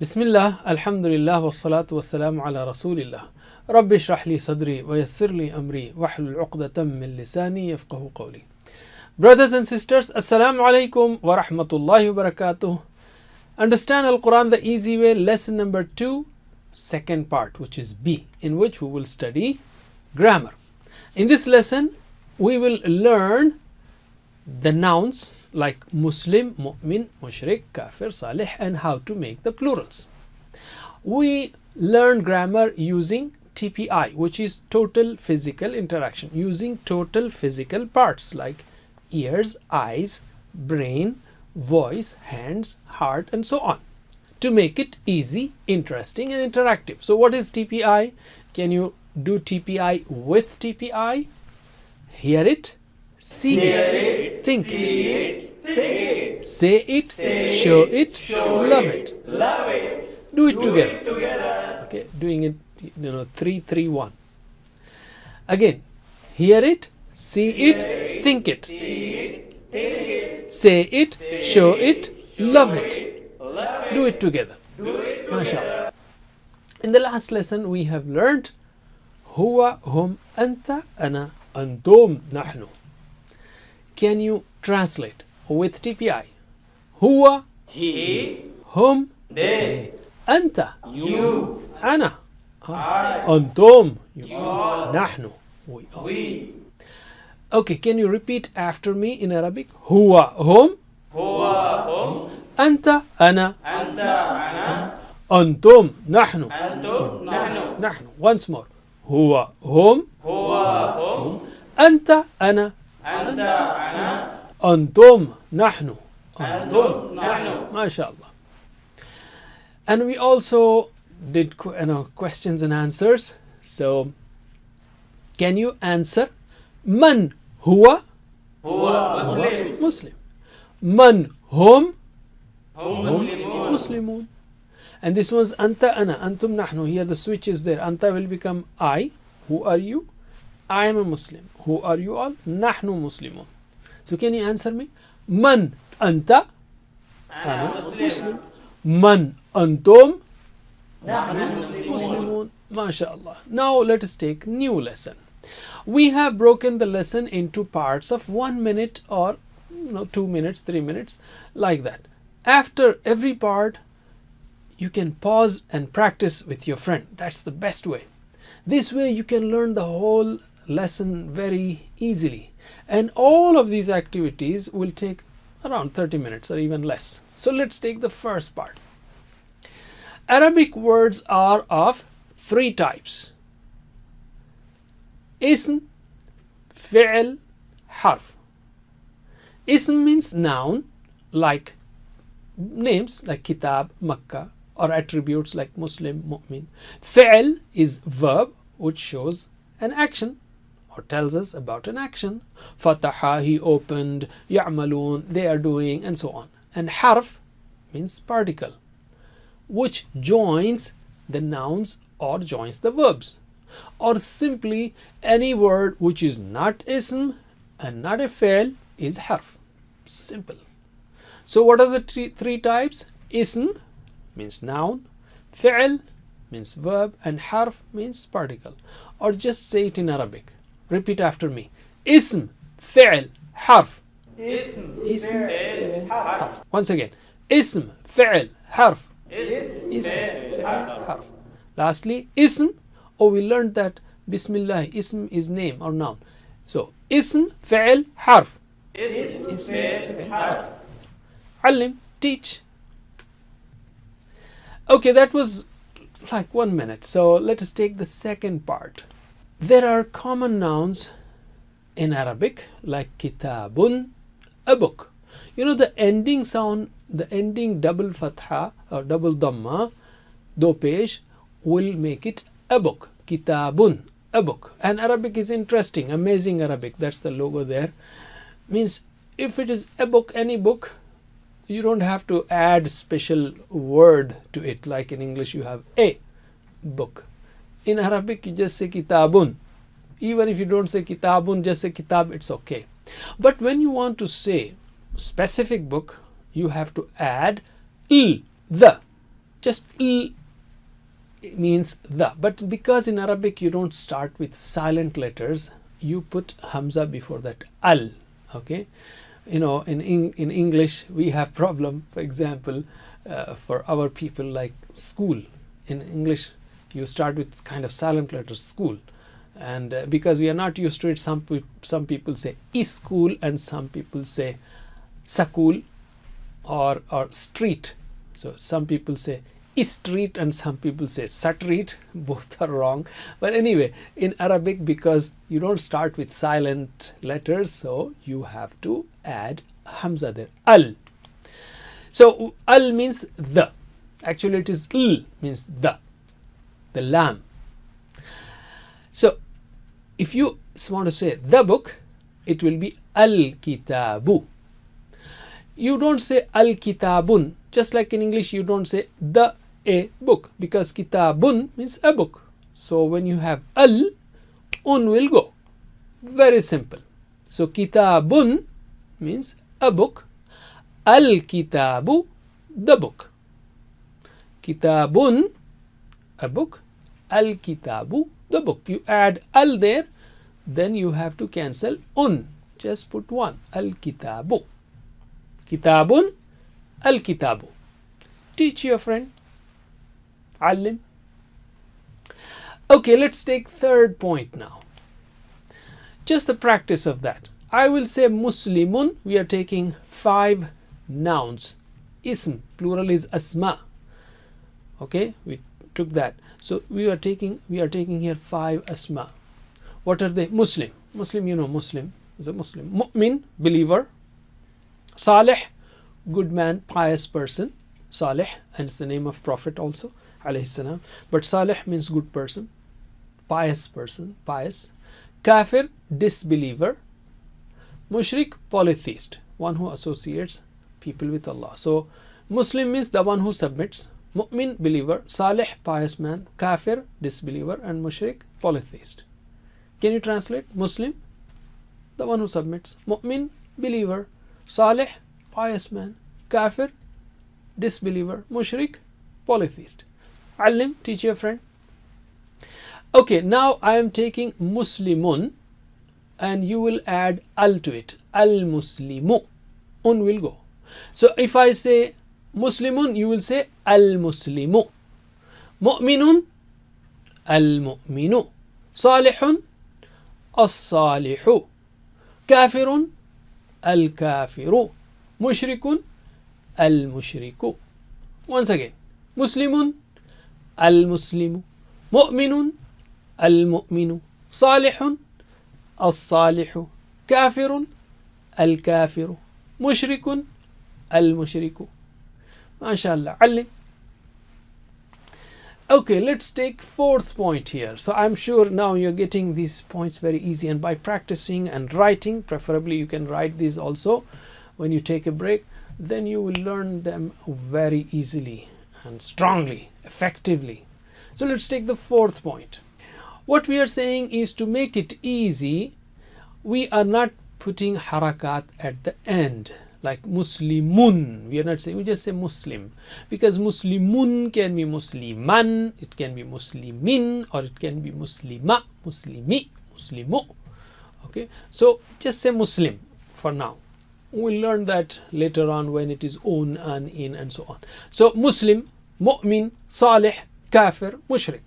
Bismillah, alhamdulillah, wassalatu wassalamu ala rasulillah. Rabbi shrah li sadri wa yassir li amri wahlul uqdatam min lisani yafqahu qawli. Brothers and sisters, assalamu alaikum wa rahmatullahi wa barakatuh. Understand Al-Quran the easy way, lesson number 2, second part, which is B, in which we will study grammar. In this lesson, we will learn the nouns like Muslim, Mu'min, Mushrik, Kafir, Salih, and how to make the plurals. We learn grammar using TPI, which is total physical interaction, using total physical parts like ears, eyes, brain, voice, hands, heart, and so on, to make it easy, interesting, and interactive. So what is TPI? Can you do TPI with TPI? Hear it, see it, think it, say it, show it, love it. Do it together. Okay, doing it, 3-3-1. Again, hear it, see it, think it, say it, show it, love it. Do it together. MashaAllah. In the last lesson, we have learned huwa, hum, anta, ana, antum, nahnu. Can you translate with TPI? Huwa, he, hum, they, anta, you, ana, I, antum, you, are, nahnu, we are. we. Okay, can you repeat after me in Arabic? Huwa, hum, Huwa, hum, anta, ana, anta, ana, antum, nahnu, antum, nahnu. nahnu. Once more. Huwa, hum, Huwa, hum, anta, ana, anta, ana, antum, nahnu. antum, nahnu. MashaAllah. And we also did questions and answers. So, can you answer? Man huwa? Huwa, Muslim, Muslim. Man hum? hum, Muslimun. Muslimun. And this one's anta, ana, antum, nahnu. Here the switch is there. Anta will become I. Who are you? I am a Muslim. Who are you all? Nahnu Muslimun. So can you answer me? Man anta? Ana Muslim. Man antum? Nahnu Muslimun. Muslimun. MashaAllah. Now let us take new lesson. We have broken the lesson into parts of 1 minute or 2 minutes, 3 minutes, like that. After every part, you can pause and practice with your friend. That's the best way. This way you can learn the whole lesson very easily. And all of these activities will take around 30 minutes or even less. So let's take the first part. Arabic words are of 3 types. Ism, fi'l, harf. Ism means noun, like names like kitab, Makkah, or attributes like Muslim, Mu'min. Fi'l is verb, which shows an action or tells us about an action. Fataha, he opened, ya'malun, they are doing, and so on. And harf means particle, which joins the nouns or joins the verbs. Or simply any word which is not ism and not a fi'l is harf. Simple. So what are the three types? Ism means noun, fi'l means verb, and harf means particle. Or just say it in Arabic. Repeat after me. Ism, fi'l, harf. Ism, Ism, fi'l, harf. Once again. Ism, fi'l, harf. Ism, Ism, fi'l, fi'l, harf. harf. Lastly, ism. We learned that Bismillah, ism is name or noun. So, ism, fi'l, harf. Ism, Ism, fi'l, fi'l, harf. harf. Alim, teach. Okay, that was like 1 minute. So let us take the second part. There are common nouns in Arabic like kitabun, a book. The ending sound, the ending double fatha or double dhamma, do pesh, will make it a book. Kitabun, a book. And Arabic is interesting, amazing Arabic. That's the logo there. Means if it is a book, any book, you don't have to add special word to it. Like in English, you have a book. In Arabic, you just say kitabun. Even if you don't say kitabun, just say kitab, it's okay. But when you want to say specific book, you have to add the. just l means the. But because in Arabic you don't start with silent letters, you put hamza before that, al. Okay, you know, in English we have problem. For example, for our people, like school. In English you start with kind of silent letters, school, and because we are not used to it, some people say school and some people say sakul, or street. So some people say street and some people say satreet. Both are wrong. But anyway, in Arabic, because you don't start with silent letters, so you have to add hamza there, al. So al means the. Actually it is l, means the lamb. So if you want to say the book, it will be al-kitabu. You don't say al-kitabun. Just like in English, you don't say the a book, because kitabun means a book. So when you have al, un will go. Very simple. So kitabun means a book. Al-kitabu, the book. Kitabun, a book. Al-kitabu, the book. You add al there, then you have to cancel un. Just put one. Al-kitabu. Kitabun, al-kitabu. Teach your friend. Allim. Okay, let's take third point now. Just the practice of that. I will say Muslimun. We are taking 5 nouns. Ism, plural is asma. Okay, we took that. So we are taking here 5 asma. What are they? Muslim. Muslim, you know, Muslim is a Muslim. Mu'min, believer. Salih, good man, pious person. Salih, and it's the name of Prophet also, alayhi salam. But Salih means good person, pious person, pious. Kafir, disbeliever. Mushrik, polytheist, one who associates people with Allah. So Muslim means the one who submits. Mu'min, believer. Salih, pious man. Kafir, disbeliever. And Mushrik, polytheist. Can you translate? Muslim, the one who submits. Mu'min, believer. Salih, pious man. Kafir, disbeliever. Mushrik, polytheist. Alim, teach your friend. Okay, now I am taking Muslimun and you will add al to it. Al-Muslimu. Un will go. So if I say Muslimun, you will say Al-Muslimu. Mu'minun, Al-Mu'minu. Salihun, As-Salihu. Kafirun, Al-Kafiru. Mushrikun, Al-Mushriku. Once again, Muslimun, Al-Muslimu. Mu'minun, Al-Mu'minu. Salihun, As-Salihu. Kafirun, Al-Kafiru. Mushrikun, Al-Mushriku. MashaAllah. Alim. Okay, let's take 4th point here. So I'm sure now you're getting these points very easy, and by practicing and writing, preferably you can write these also when you take a break, then you will learn them very easily and strongly, effectively. So let's take the 4th point. What we are saying is, to make it easy, we are not putting harakat at the end. Like Muslimun, we are not saying, we just say Muslim, because Muslimun can be Musliman, it can be Muslimin, or it can be Muslima, Muslimi, Muslimu. Okay, so just say Muslim for now. We'll learn that later on when it is un, an, in, and so on. So Muslim, Mu'min, Salih, Kafir, Mushrik.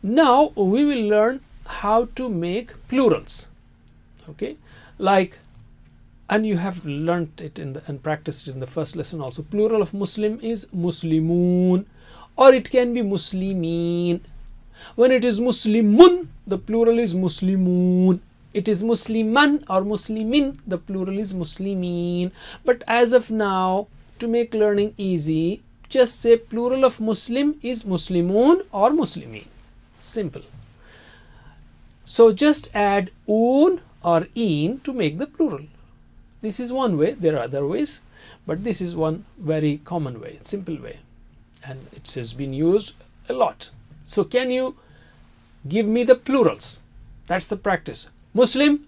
Now we will learn how to make plurals. Okay, like, and you have learnt it and practiced it in the first lesson also. Plural of Muslim is Muslimun, or it can be Muslimin. When it is Muslimun, the plural is Muslimun. It is Musliman or Muslimin, the plural is Muslimin. But as of now, to make learning easy, just say plural of Muslim is Muslimun or Muslimin. Simple. So just add un or in to make the plural. This is one way. There are other ways, but this is one very common way, simple way, and it has been used a lot. So can you give me the plurals? That's the practice. Muslim,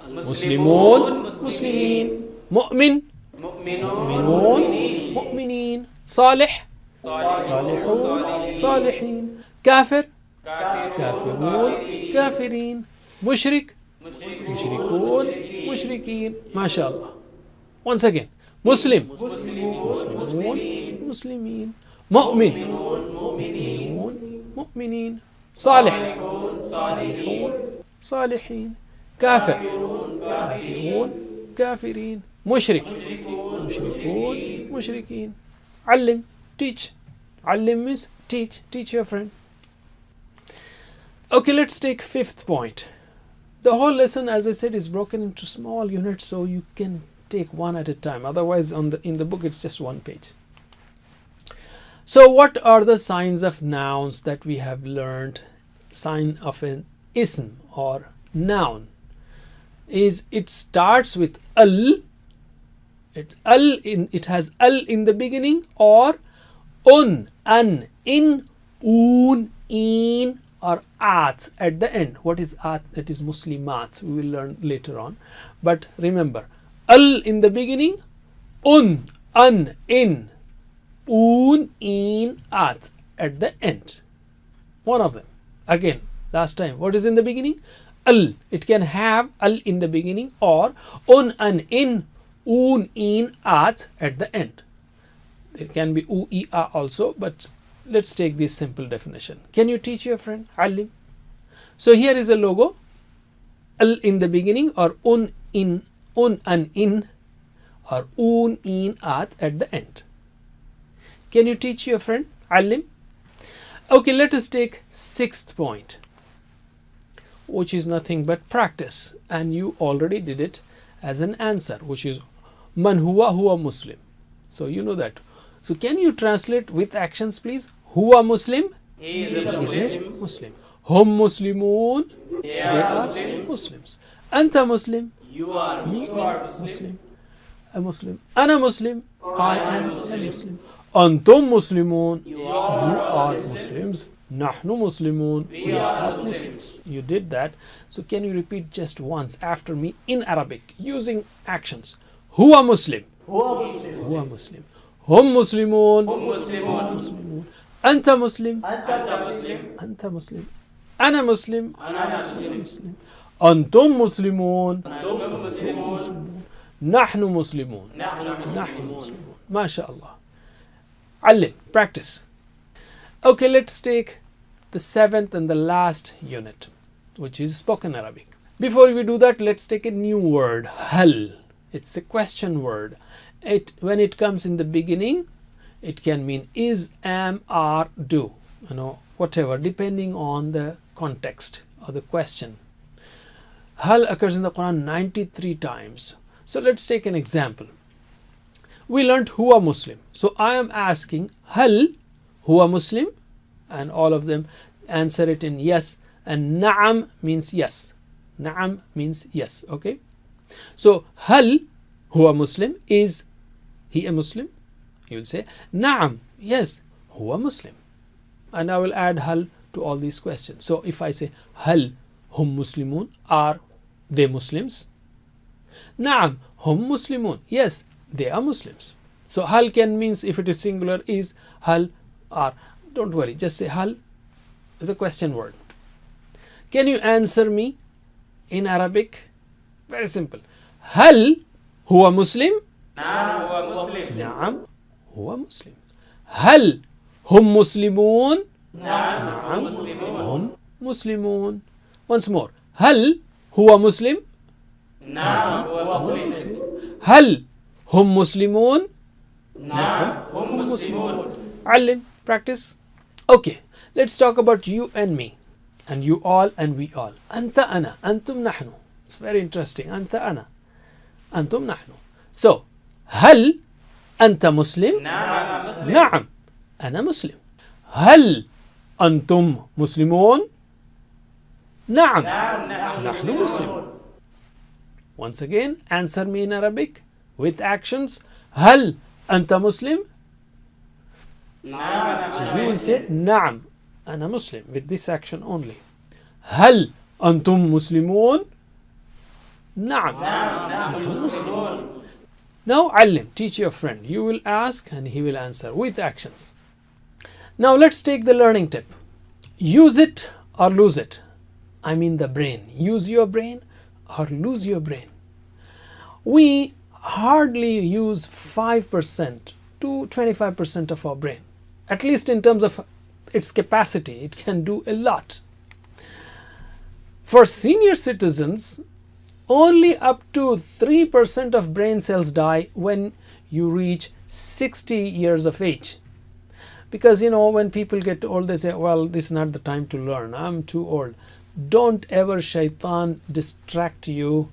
Muslimun, Muslimin. Mu'min, Mu'minun, Mu'minin. Salih, صالحون صالحين. كافر كافرون كافرين. مشرك مشركون مشركين. ما شاء الله. Once again. مسلم مسلمون مسلمين. مؤمن مؤمنون مؤمنين. صالح صالحون صالحين. كافر كافرون كافرين. مشرك مشركون مشركين. علم teach. علم means teach your friend. Okay, let's take fifth point. The whole lesson, as I said, is broken into small units, so you can take one at a time. Otherwise, in the book, it's just one page. So, what are the signs of nouns that we have learned? Sign of an ism or noun is it starts with al. It has al in the beginning, or un, an, in, un, in, or at the end. What is at? That is muslimat. We will learn later on. But remember, al in the beginning, un, an, in, un, in, at the end. One of them. Again, last time, what is in the beginning? Al. It can have al in the beginning, or un, an, in, un, in, at the end. It can be u, e, a also, but let's take this simple definition. Can you teach your friend? Alim. So here is a logo. Al in the beginning, or un, in, un, an, in, or un, in, at the end. Can you teach your friend? Alim. Okay, let us take sixth point, which is nothing but practice, and you already did it as an answer, which is man huwa Muslim. So you know that. So can you translate with actions, please? Huwa Muslim? He is a Muslim. Hum Muslimun? They are Muslims. Anta Muslim? You are Muslim. A Muslim. Ana Muslim? I am a Muslim. Antum Muslimun? You are Muslims. Nahnu Muslimun? We are Muslims. You did that. So can you repeat just once after me in Arabic using actions? Huwa Muslim? Huwa Muslim. Hum Muslimun? Muslimun. Anta Muslim? Anta Muslim. Ana Muslim? Muslim. Antum Muslimun? Muslimun. Nahnu Muslimun? Nahnu Muslimun. MashaAllah. Alim. Practice. Okay, let's take the seventh and the last unit, which is spoken Arabic. Before we do that, let's take a new word. Hal. It's a question word. When it comes in the beginning, it can mean is, am, are, do, whatever, depending on the context or the question. Hal occurs in the Quran 93 times. So let's take an example. We learned huwa Muslim. So I am asking hal huwa Muslim, and all of them answer it in yes, and na'am means yes. Na'am means yes. Okay. So hal huwa Muslim, is he a Muslim? You will say na'am, yes, huwa Muslim. And I will add hal to all these questions. So if I say hal hum Muslimun, are they Muslims? Na'am hum Muslimun, yes, they are Muslims. So hal can means, if it is singular, is, hal, are. Don't worry, just say hal is a question word. Can you answer me in Arabic? Very simple. Hal huwa Muslim? Na'am huwa Muslim. Hal hum Muslimun? Na'am hum Muslimun. Once more. Hal huwa Muslim? Na'am huwa Muslim. Hal hum Muslimun? Na'am hum Muslimun. Alim. Practice. Okay, let's talk about you and me, and you all and we all. Anta ana, antum nahnu. It's very interesting. Anta ana, antum nahnu. So, hal anta Muslim? Na'am, ana Muslim. Hal antum Muslimun? Na'am, nahnu Muslimun. Once again, answer me in Arabic with actions. Hal anta Muslim? So you will say Na'am, ana Muslim, with this action only. Hal antum Muslimun? Na'am, nahnu Muslimun. Now Alim, teach your friend. You will ask and he will answer with actions. Now let's take the learning tip. Use it or lose it. I mean the brain. Use your brain or lose your brain. We hardly use 5% to 25% of our brain, at least in terms of its capacity. It can do a lot. For senior citizens, only up to 3% of brain cells die when you reach 60 years of age. Because when people get old, they say, well, this is not the time to learn, I'm too old. Don't ever shaitan distract you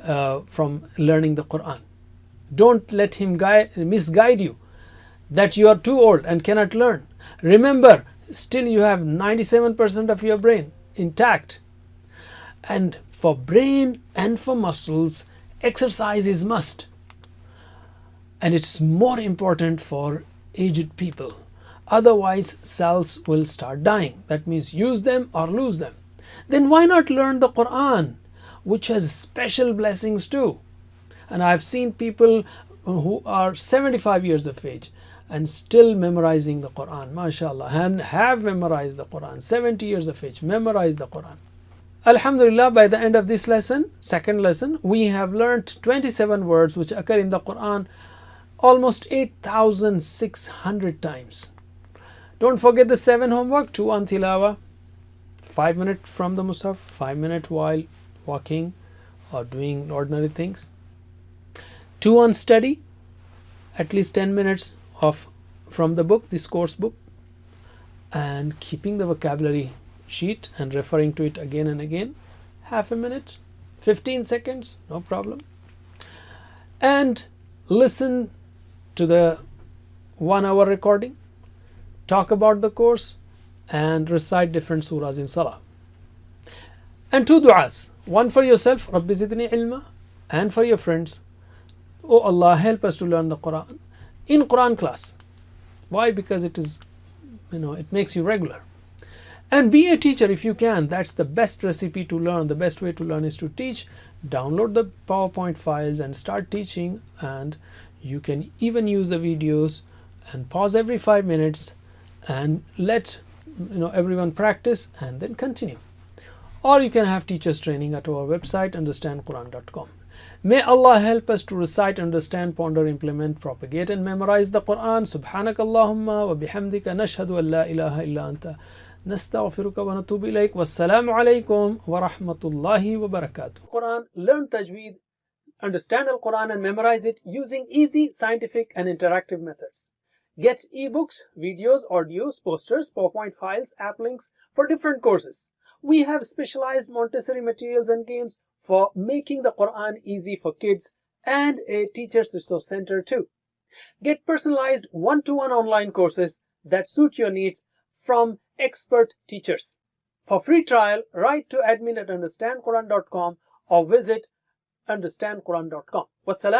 from learning the Quran. Don't let him misguide you that you are too old and cannot learn. Remember, still you have 97% of your brain intact. And for brain and for muscles, exercise is must. And it's more important for aged people. Otherwise, cells will start dying. That means use them or lose them. Then why not learn the Quran, which has special blessings too? And I've seen people who are 75 years of age and still memorizing the Quran, mashallah, and have memorized the Quran, 70 years of age, memorize the Quran. Alhamdulillah, by the end of this lesson, second lesson, we have learnt 27 words which occur in the Quran almost 8,600 times. Don't forget the 7 homework: 2 on tilawa, 5 minutes from the Musaf, 5 minutes while walking or doing ordinary things. 2 on study, at least 10 minutes from the book, this course book, and keeping the vocabulary sheet and referring to it again and again. Half a minute, 15 seconds, no problem. And listen to the 1 hour recording, talk about the course, and recite different surahs in salah. And 2 du'as, one for yourself, Rabbi zidni ilma, and for your friends, oh Allah, help us to learn the Quran in Quran class. Why? Because it is, it makes you regular. And be a teacher if you can. That's the best recipe to learn. The best way to learn is to teach. Download the PowerPoint files and start teaching. And you can even use the videos and pause every 5 minutes and let everyone practice and then continue. Or you can have teachers training at our website, understandquran.com. May Allah help us to recite, understand, ponder, implement, propagate, and memorize the Quran. Subhanakallahumma wa bihamdika nashhadu an la ilaha illa anta nastaghfiruka wa natubu ilayk. Wassalamu alaikum wa rahmatullahi wa barakatuh. Quran, learn tajweed, understand Al Quran and memorize it using easy, scientific and interactive methods. Get ebooks, videos, audios, posters, PowerPoint files, app links for different courses. We have specialized Montessori materials and games for making the Quran easy for kids, and a teacher's resource center too. Get personalized one-to-one online courses that suit your needs from expert teachers. For free trial, write to admin@understandquran.com or visit understandquran.com. Wassalam.